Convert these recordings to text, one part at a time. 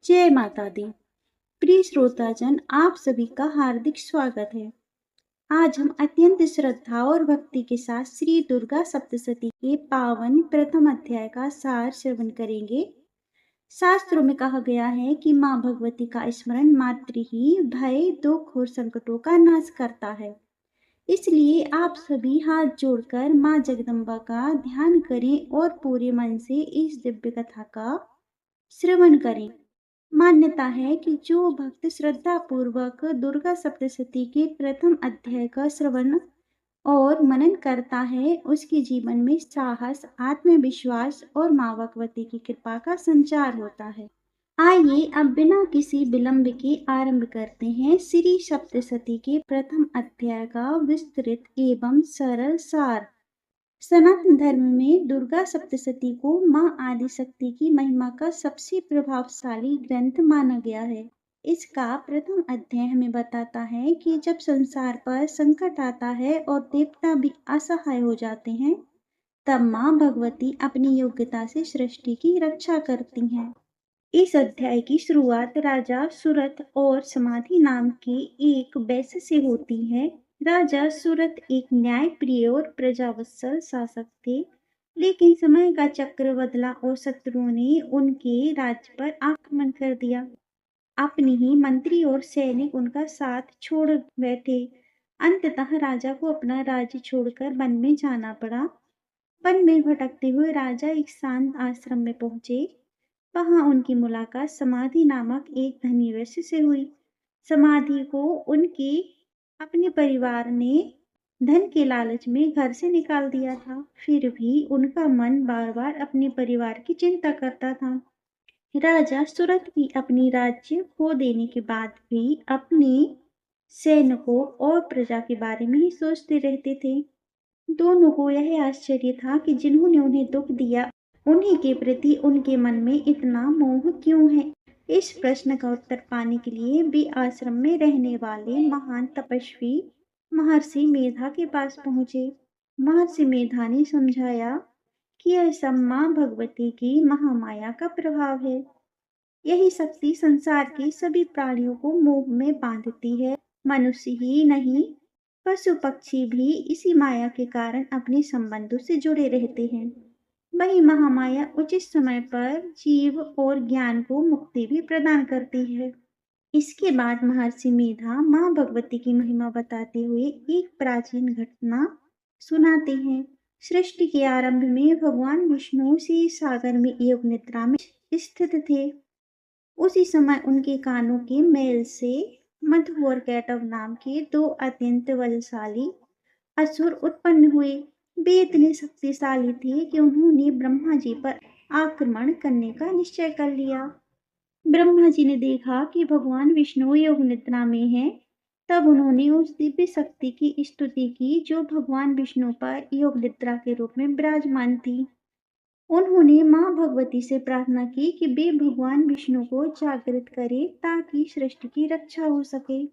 जय माता दी। प्रिय श्रोताजन, आप सभी का हार्दिक स्वागत है। आज हम अत्यंत श्रद्धा और भक्ति के साथ श्री दुर्गा सप्तशती के पावन प्रथम अध्याय का सार श्रवण करेंगे। शास्त्रों में कहा गया है कि माँ भगवती का स्मरण मात्र ही भय, दुख और संकटों का नाश करता है। इसलिए आप सभी हाथ जोड़कर माँ जगदम्बा का ध्यान करें और पूरे मन से इस दिव्य कथा का श्रवण करें। मान्यता है कि जो भक्त श्रद्धा पूर्वक दुर्गा सप्तशती के प्रथम अध्याय का श्रवण और मनन करता है, उसके जीवन में साहस, आत्मविश्वास और माँ भगवती की कृपा का संचार होता है। आइए अब बिना किसी विलंब के आरंभ करते हैं श्री सप्तशती के प्रथम अध्याय का विस्तृत एवं सरल सार। सनातन धर्म में दुर्गा सप्तशती को माँ आदिशक्ति की महिमा का सबसे प्रभावशाली ग्रंथ माना गया है। इसका प्रथम अध्याय हमें बताता है कि जब संसार पर संकट आता है और देवता भी असहाय हो जाते हैं, तब माँ भगवती अपनी योग्यता से सृष्टि की रक्षा करती हैं। इस अध्याय की शुरुआत राजा सुरथ और समाधि नाम के एक वैश्य से होती है। राजा सुरथ एक न्यायप्रिय और प्रजावत्सल शासक थे, लेकिन समय का चक्र बदला और शत्रुओं ने उनके राज्य पर आक्रमण कर दिया। अपने ही मंत्री और सैनिक उनका साथ छोड़ बैठे। अंततः राजा को अपना राज्य छोड़कर वन में जाना पड़ा। वन में भटकते हुए राजा एक शांत आश्रम में पहुंचे। वहां उनकी मुलाकात समाधि नामक एक धनी वैश्य से हुई। समाधि को उनके अपने परिवार ने धन के लालच में घर से निकाल दिया था, फिर भी उनका मन बार बार अपने परिवार की चिंता करता था। राजा सुरथ भी अपनी राज्य खो देने के बाद भी अपने सैनिकों और प्रजा के बारे में ही सोचते रहते थे। दोनों को यह आश्चर्य था कि जिन्होंने उन्हें दुख दिया, उन्हीं के प्रति उनके मन में इतना मोह क्यों है। इस प्रश्न का उत्तर पाने के लिए वे आश्रम में रहने वाले महान तपस्वी महर्षि मेधा के पास पहुंचे। महर्षि मेधा ने समझाया कि यह सब माँ भगवती की महामाया का प्रभाव है। यही शक्ति संसार के सभी प्राणियों को मोह में बांधती है। मनुष्य ही नहीं, पशु पक्षी भी इसी माया के कारण अपने संबंधों से जुड़े रहते हैं। वही महामाया उचित समय पर जीव और ज्ञान को मुक्ति भी प्रदान करती है। इसके बाद महर्षि मेधा माँ भगवती की महिमा बताते हुए एक प्राचीन घटना सुनाते हैं। सृष्टि के आरंभ में भगवान विष्णु क्षीर सागर में योग निद्रा में स्थित थे। उसी समय उनके कानों के मैल से मधु और कैटव नाम के दो अत्यंत बलशाली असुर उत्पन्न हुए। वे इतने शक्तिशाली थे कि उन्होंने ब्रह्मा जी पर आक्रमण करने का निश्चय कर लिया। ब्रह्मा जी ने देखा कि भगवान विष्णु योग निद्रा में हैं। तब उन्होंने उस दिव्य शक्ति की स्तुति की जो भगवान विष्णु पर योग निद्रा के रूप में विराजमान थी। उन्होंने माँ भगवती से प्रार्थना की कि वे भगवान विष्णु को जागृत करें ताकि सृष्टि की रक्षा हो सके।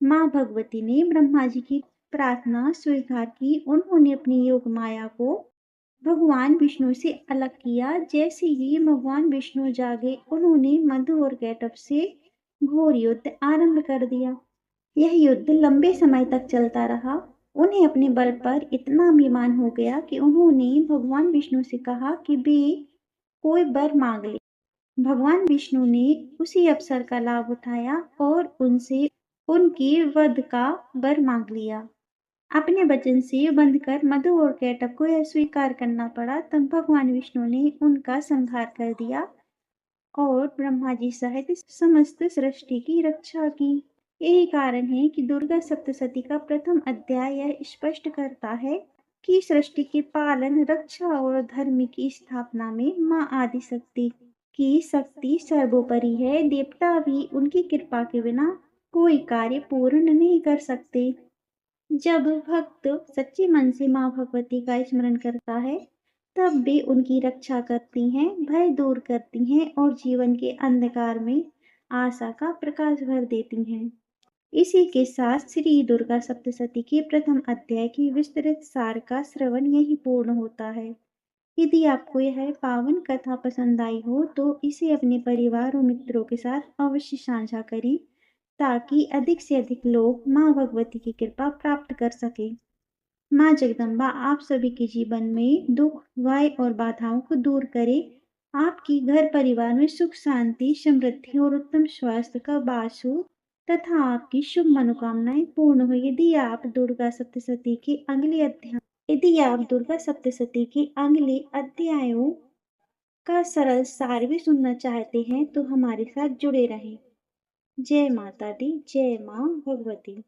माँ भगवती ने ब्रह्मा जी की प्रार्थना स्वीकार की। उन्होंने अपनी योग माया को भगवान विष्णु से अलग किया। जैसे ही भगवान विष्णु जागे, उन्होंने मधु और कैटभ से घोर युद्ध आरंभ कर दिया। यह युद्ध लंबे समय तक चलता रहा। उन्हें अपने बल पर इतना अभिमान हो गया कि उन्होंने भगवान विष्णु से कहा कि वे कोई वर मांग ले। भगवान विष्णु ने उसी अवसर का लाभ उठाया और उनसे उनके वध का वर मांग लिया। अपने वचन से बंधकर मधु और कैटभ को यह स्वीकार करना पड़ा। तब भगवान विष्णु ने उनका संहार कर दिया और ब्रह्मा जी सहित समस्त सृष्टि की रक्षा की। यही कारण है कि दुर्गा सप्तशती का प्रथम अध्याय यह स्पष्ट करता है कि सृष्टि के पालन, रक्षा और धर्म की स्थापना में माँ आदिशक्ति की शक्ति सर्वोपरि है। देवता भी उनकी कृपा के बिना कोई कार्य पूर्ण नहीं कर सकते। जब भक्त सच्चे मन से माँ भगवती का स्मरण करता है, तब वे उनकी रक्षा करती हैं, भय दूर करती हैं और जीवन के अंधकार में आशा का प्रकाश भर देती हैं। इसी के साथ श्री दुर्गा सप्तशती के प्रथम अध्याय की विस्तृत सार का श्रवण यही पूर्ण होता है। यदि आपको यह पावन कथा पसंद आई हो तो इसे अपने परिवार और मित्रों के साथ अवश्य साझा करें ताकि अधिक से अधिक लोग माँ भगवती की कृपा प्राप्त कर सकें। माँ जगदम्बा आप सभी के जीवन में दुख, भय और बाधाओं को दूर करे। आपकी घर परिवार में सुख, शांति, समृद्धि और उत्तम स्वास्थ्य का वास हो तथा आपकी शुभ मनोकामनाएं पूर्ण हो। यदि आप दुर्गा सप्तशती के अगले अध्यायों का सरल सार भी सुनना चाहते हैं तो हमारे साथ जुड़े रहें। जय माता दी, जय माँ भगवती।